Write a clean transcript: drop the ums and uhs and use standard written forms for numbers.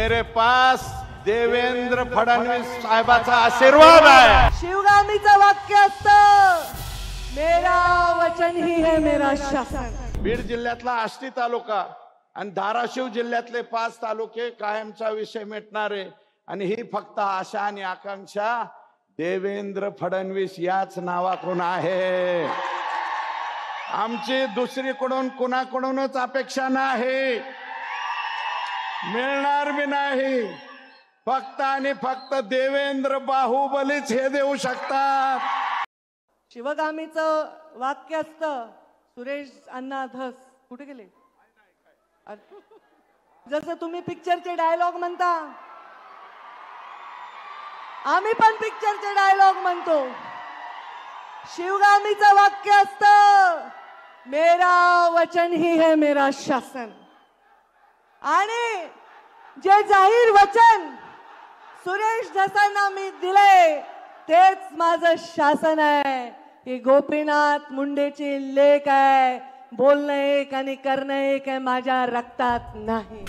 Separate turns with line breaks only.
मेरे पास देवेंद्र फडणवीस साहेबाचा आशीर्वाद आहे।
शिवगामीचं वाक्य असतं, मेरा वचन ही है मेरा शासन।
बीड जिल्ह्यातला आष्टी तालुका आणि धाराशिव जिल्ह्यातले 5 तालुके कायमचा विषय मिटणारे आणि ही फक्त आशा आणि आकांक्षा देवेंद्र फडणवीस याच नावाकडून आहे। आमची दुसरीकडून कुणाकडूनच अपेक्षा नाही, मिळणार भी नाही। फक्त आणि फक्त देवेंद्र बाहुबलीच हे देऊ शकतात।
शिवगामीचं वाक्य असतं, सुरेश अण्णा धस कुठे गेले? जसं तुम्ही पिक्चरचे डायलॉग म्हणता, आम्ही पण पिक्चरचे डायलॉग म्हणतो। शिवगामीचं वाक्य असतं, मेरा वचन ही है मेरा शासन। आणि जे जाहीर वचन सुरेश धसांना मी दिले तेच माझं शासन आहे। ही गोपीनाथ मुंडेची लेक आहे। बोलणं एक आणि करणं एक आहे, माझ्या रक्तात नाही।